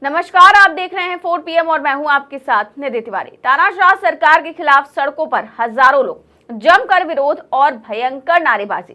नमस्कार, आप देख रहे हैं 4 PM और मैं हूं आपके साथ निधि तिवारी। तानाशाह सरकार के खिलाफ सड़कों पर हजारों लोग जमकर विरोध और भयंकर नारेबाजी,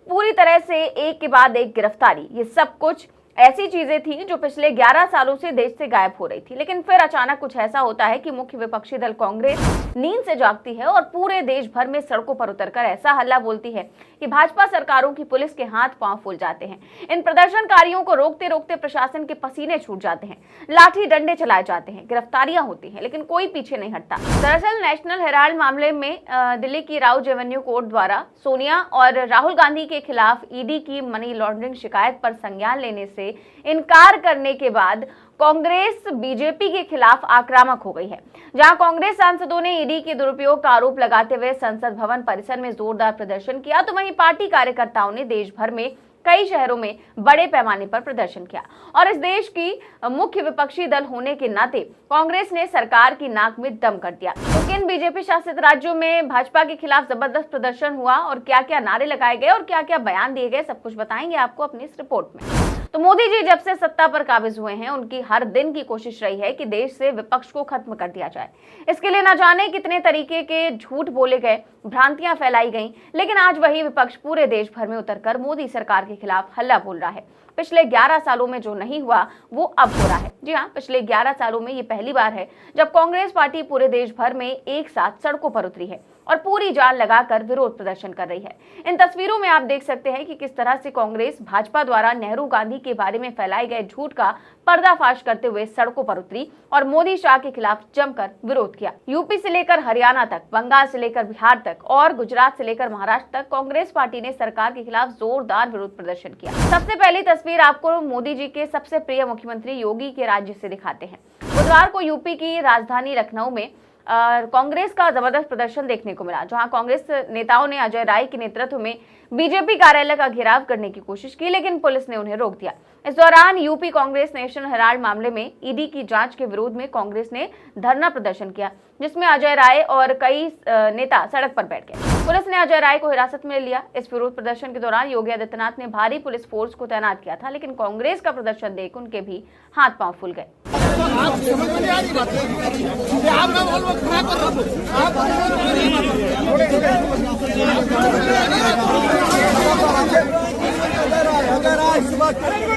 पूरी तरह से एक के बाद एक गिरफ्तारी, ये सब कुछ ऐसी चीजें थी जो पिछले 11 सालों से देश से गायब हो रही थी। लेकिन फिर अचानक कुछ ऐसा होता है कि मुख्य विपक्षी दल कांग्रेस नींद से जागती है और पूरे देश भर में सड़कों पर उतरकर ऐसा हल्ला बोलती है कि भाजपा सरकारों की पुलिस के हाथ पांव फूल जाते हैं। इन प्रदर्शनकारियों को रोकते रोकते प्रशासन के पसीने छूट जाते हैं, लाठी डंडे चलाए जाते हैं, गिरफ्तारियां होती हैं, लेकिन कोई पीछे नहीं हटता। दरअसल नेशनल हेराल्ड मामले में दिल्ली की राउज एवेन्यू कोर्ट द्वारा सोनिया और राहुल गांधी के खिलाफ ईडी की मनी लॉन्ड्रिंग शिकायत पर संज्ञान लेने से इनकार करने के बाद कांग्रेस बीजेपी के खिलाफ आक्रामक हो गई है। जहां कांग्रेस सांसदों ने ईडी के दुरुपयोग का आरोप लगाते हुए संसद भवन परिसर में जोरदार प्रदर्शन किया, तो वहीं पार्टी कार्यकर्ताओं ने देश भर में कई शहरों में बड़े पैमाने पर प्रदर्शन किया। और इस देश की मुख्य विपक्षी दल होने के नाते कांग्रेस ने सरकार की नाक में दम कर दिया। तो किन बीजेपी शासित राज्यों में भाजपा के खिलाफ जबरदस्त प्रदर्शन हुआ और क्या क्या नारे लगाए गए और क्या क्या बयान दिए गए, सब कुछ बताएंगे आपको अपनी इस रिपोर्ट में। तो मोदी जी जब से सत्ता पर काबिज हुए हैं, उनकी हर दिन की कोशिश रही है कि देश से विपक्ष को खत्म कर दिया जाए। इसके लिए न जाने कितने तरीके के झूठ बोले गए, भ्रांतियां फैलाई गईं, लेकिन आज वही विपक्ष पूरे देश भर में उतरकर मोदी सरकार के खिलाफ हल्ला बोल रहा है। पिछले 11 सालों में जो नहीं हुआ वो अब हो रहा है। जी हाँ, पिछले 11 सालों में ये पहली बार है जब कांग्रेस पार्टी पूरे देश भर में एक साथ सड़कों पर उतरी है और पूरी जान लगाकर विरोध प्रदर्शन कर रही है। इन तस्वीरों में आप देख सकते हैं कि किस तरह से कांग्रेस भाजपा द्वारा नेहरू गांधी के बारे में फैलाए गए झूठ का पर्दाफाश करते हुए सड़कों पर उतरी और मोदी शाह के खिलाफ जमकर विरोध किया। यूपी से लेकर हरियाणा तक, बंगाल से लेकर बिहार तक और गुजरात से लेकर महाराष्ट्र तक कांग्रेस पार्टी ने सरकार के खिलाफ जोरदार विरोध प्रदर्शन किया। सबसे पहली तस्वीर आपको मोदी जी के सबसे प्रिय मुख्यमंत्री योगी के राज्य से दिखाते हैं। बुधवार को यूपी की राजधानी लखनऊ में कांग्रेस का जबरदस्त प्रदर्शन देखने को मिला, जहां कांग्रेस नेताओं ने अजय राय के नेतृत्व में बीजेपी कार्यालय का घेराव करने की कोशिश की, लेकिन पुलिस ने उन्हें रोक दिया। इस दौरान यूपी कांग्रेस नेशनल हेराल्ड मामले में ईडी की जांच के विरोध में कांग्रेस ने धरना प्रदर्शन किया, जिसमें अजय राय और कई नेता सड़क पर बैठ गए। पुलिस ने अजय राय को हिरासत में लिया। इस विरोध प्रदर्शन के दौरान योगी आदित्यनाथ ने भारी पुलिस फोर्स को तैनात किया था, लेकिन कांग्रेस का प्रदर्शन देख उनके भी हाथ पांव फूल गए।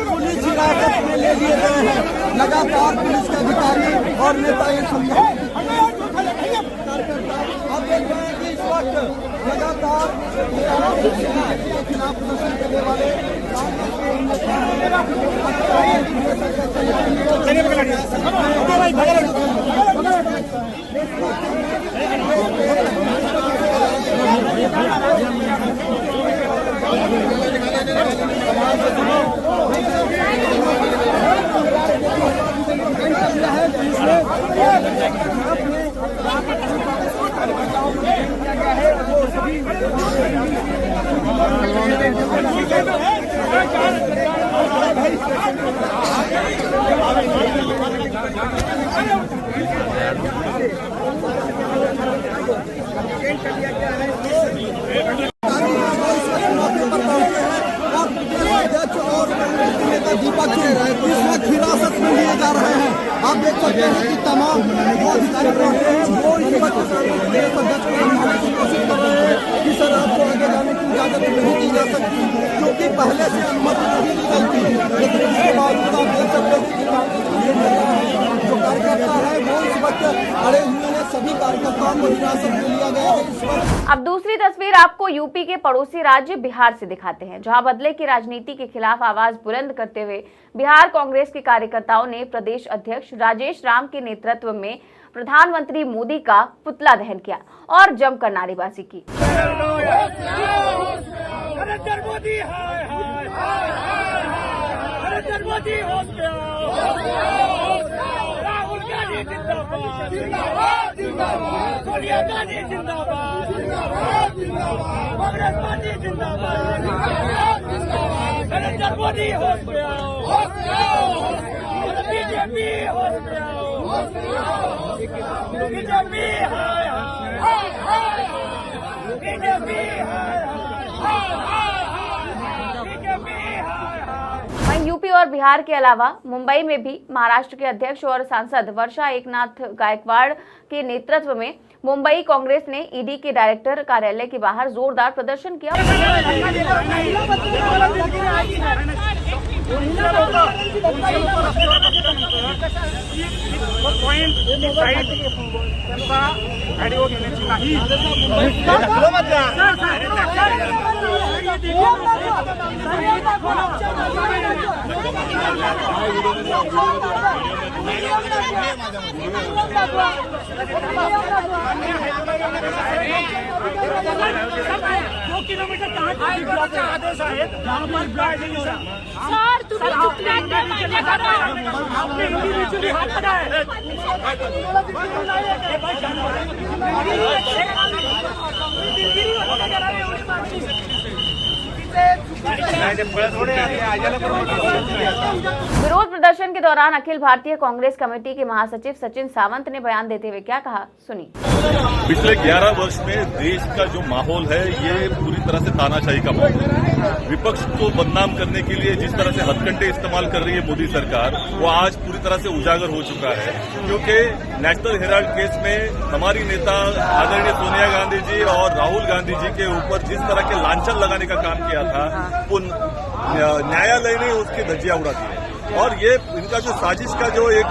पुलिस हिरासत में ले लिए गए हैं। लगातार पुलिस के अधिकारी और नेता ये समझा आप देख रहे हैं कि इस वक्त लगातार खिलाफ प्रदर्शन करने वाले दीपक इस हिरासत में लिए जा रहे हैं। आप देख सकते हैं कि तमाम जो अधिकारी रहते हैं वो इस वक्त अध्यक्ष को समझाने की कोशिश कर रहे हैं कि सर आपको आगे जाने की इजाजत नहीं दी जा सकती, क्योंकि पहले से अनुमति नहीं दी गई थी। लेकिन इसके बावजूद आप देख सकते हैं जो कार्यकर्ता है वो इस वक्त अड़े हुए हैं। सभी कार्यकर्ताओं को हिरासत में लिया गया है इस वक्त। अब दूसरी तस्वीर आपको यूपी के पड़ोसी राज्य बिहार से दिखाते हैं, जहां बदले की राजनीति के खिलाफ आवाज बुलंद करते हुए बिहार कांग्रेस के कार्यकर्ताओं ने प्रदेश अध्यक्ष राजेश राम के नेतृत्व में प्रधानमंत्री मोदी का पुतला दहन किया और जमकर नारेबाजी की। सोनिया गांधी जिंदाबाद, कांग्रेस पार्टी जिंदाबाद, नरेंद्र मोदी होश में आओ, बीजेपी होश में आओ, बीजेपी हाय हाय, बीजेपी हाय हाय, बीजेपी हाय हाय। यूपी और बिहार के अलावा मुंबई में भी महाराष्ट्र के अध्यक्ष और सांसद वर्षा एकनाथ गायकवाड़ के नेतृत्व में मुंबई कांग्रेस ने ईडी के डायरेक्टर कार्यालय के बाहर जोरदार प्रदर्शन किया। किलोमीटर आदेश आहे सर तुम्ही चुकल्यानंतर मान्य करा. आपने इंडिव्हिज्युअली हात पकडाय विरोध प्रदर्शन के दौरान अखिल भारतीय कांग्रेस कमेटी के महासचिव सचिन सावंत ने बयान देते हुए क्या कहा, सुनिए। पिछले 11 वर्ष में देश का जो माहौल है ये पूरी तरह से तानाशाही का माहौल है। विपक्ष को बदनाम करने के लिए जिस तरह से हथकंडे इस्तेमाल कर रही है मोदी सरकार, वो आज पूरी तरह से उजागर हो चुका है। क्योंकि नेशनल हेराल्ड केस में हमारी नेता आदरणीय सोनिया गांधी जी और राहुल गांधी जी के ऊपर जिस तरह के लांछन लगाने का काम किया था, वो न्यायालय ने उसकी धज्जियां उड़ा दी है। और ये इनका जो साजिश का जो एक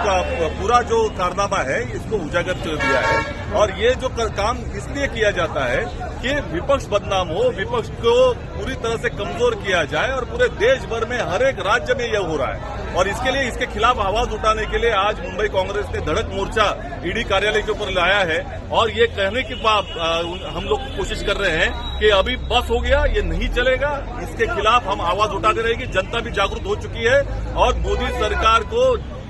पूरा जो कारनामा है इसको उजागर कर दिया है। और ये जो काम इसलिए किया जाता है कि विपक्ष बदनाम हो, विपक्ष को पूरी तरह से कमजोर किया जाए, और पूरे देश भर में हर एक राज्य में यह हो रहा है। और इसके लिए इसके खिलाफ आवाज उठाने के लिए आज मुंबई कांग्रेस ने धड़क मोर्चा ईडी कार्यालय के ऊपर लाया है। और ये कहने की बात हम लोग कोशिश कर रहे हैं कि अभी बस हो गया, ये नहीं चलेगा, इसके खिलाफ हम आवाज उठाते रहेंगे। जनता भी जागरूक हो चुकी है और मोदी सरकार को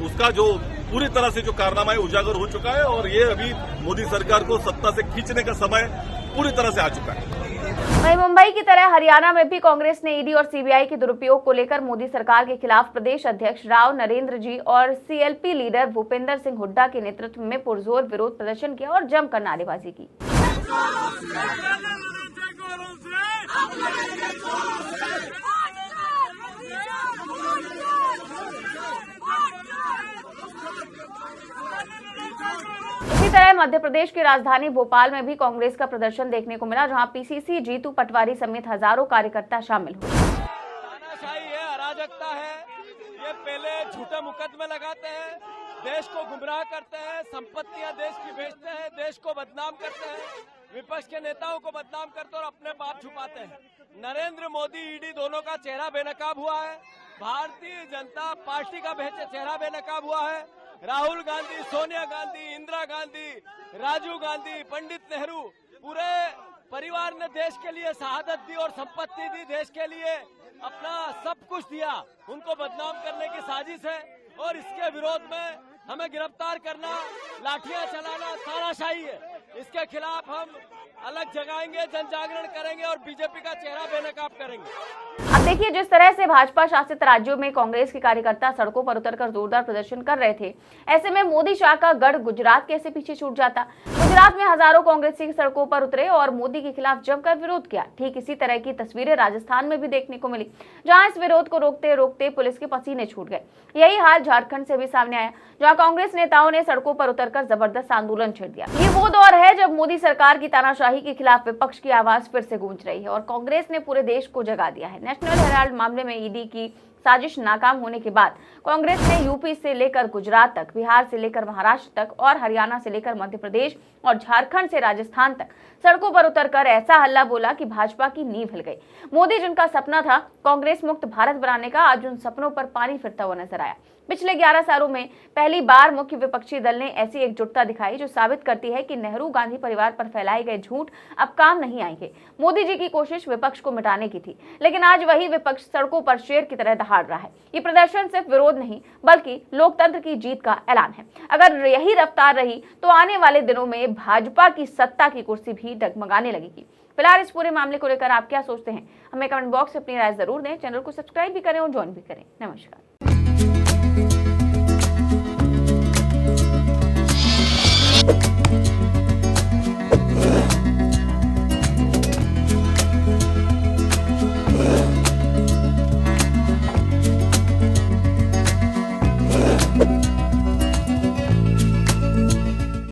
उसका जो पूरी तरह से जो कारनामा है उजागर हो चुका है। और ये अभी मोदी सरकार को सत्ता से खींचने का समय पूरी तरह से आ चुका है। वहीं मुंबई की तरह हरियाणा में भी कांग्रेस ने ईडी और सीबीआई के दुरुपयोग को लेकर मोदी सरकार के खिलाफ प्रदेश अध्यक्ष राव नरेंद्र जी और सीएलपी लीडर भूपेंद्र सिंह हुड्डा के नेतृत्व में पुरजोर विरोध प्रदर्शन किया और जमकर नारेबाजी की। इसी तरह मध्य प्रदेश की राजधानी भोपाल में भी कांग्रेस का प्रदर्शन देखने को मिला, जहां पीसीसी जीतू पटवारी समेत हजारों कार्यकर्ता शामिल हुए। तानाशाही है, अराजकता है। ये पहले झूठे मुकदमे लगाते हैं, देश को गुमराह करते हैं, संपत्तियां देश की बेचते हैं, देश को बदनाम करते हैं, विपक्ष के नेताओं को बदनाम करते और अपने पाप छुपाते हैं। नरेंद्र मोदी ईडी दोनों का चेहरा बेनकाब हुआ है। भारतीय जनता पार्टी का चेहरा बेनकाब हुआ है। राहुल गांधी, सोनिया गांधी, इंदिरा गांधी, राजीव गांधी, पंडित नेहरू, पूरे परिवार ने देश के लिए शहादत दी और संपत्ति दी, देश के लिए अपना सब कुछ दिया। उनको बदनाम करने की साजिश है और इसके विरोध में हमें गिरफ्तार करना, लाठियां चलाना तानाशाही है। इसके खिलाफ हम अलग जगाएंगे, जन जागरण करेंगे और बीजेपी का चेहरा बेनकाब करेंगे। अब देखिए, जिस तरह से भाजपा शासित राज्यों में कांग्रेस के कार्यकर्ता सड़कों पर उतरकर जोरदार प्रदर्शन कर रहे थे, ऐसे में मोदी शाह का गढ़ गुजरात कैसे पीछे छूट जाता। गुजरात में हजारों कांग्रेसी सड़कों पर उतरे और मोदी के खिलाफ जमकर विरोध किया। ठीक इसी तरह की तस्वीरें राजस्थान में भी देखने को मिली, जहां इस विरोध को रोकते रोकते पुलिस के पसीने छूट गए। यही हाल झारखंड से भी सामने आया, जहां कांग्रेस नेताओं ने सड़कों पर उतरकर जबरदस्त आंदोलन छेड़ दिया। ये वो दौर है जब मोदी सरकार की तानाशाही के खिलाफ विपक्ष की आवाज फिर से गूंज रही है और कांग्रेस ने पूरे देश को जगा दिया है। नेशनल हेराल्ड मामले में ईडी की साजिश नाकाम होने के बाद कांग्रेस ने यूपी से लेकर गुजरात तक, बिहार से लेकर महाराष्ट्र तक और हरियाणा से लेकर मध्य प्रदेश और झारखंड से राजस्थान तक सड़कों पर उतरकर ऐसा हल्ला बोला कि भाजपा की नींव हिल गई। मोदी जिनका सपना था कांग्रेस मुक्त भारत बनाने का, आज उन सपनों पर पानी फिरता हुआ नजर आया। पिछले 11 सालों में पहली बार मुख्य विपक्षी दल ने ऐसी एकजुटता दिखाई जो साबित करती है कि नेहरू गांधी परिवार पर फैलाए गए झूठ अब काम नहीं आएंगे। मोदी जी की कोशिश विपक्ष को मिटाने की थी, लेकिन आज वही विपक्ष सड़कों पर शेर की तरह दहाड़ रहा है। ये प्रदर्शन सिर्फ विरोध नहीं बल्कि लोकतंत्र की जीत का ऐलान है। अगर यही रफ्तार रही तो आने वाले दिनों में भाजपा की सत्ता की कुर्सी भी डगमगाने लगेगी। फिलहाल इस पूरे मामले को लेकर आप क्या सोचते हैं, हमें कमेंट बॉक्स में अपनी राय जरूर दें। चैनल को सब्सक्राइब भी करें और ज्वाइन भी करें। नमस्कार। हैं।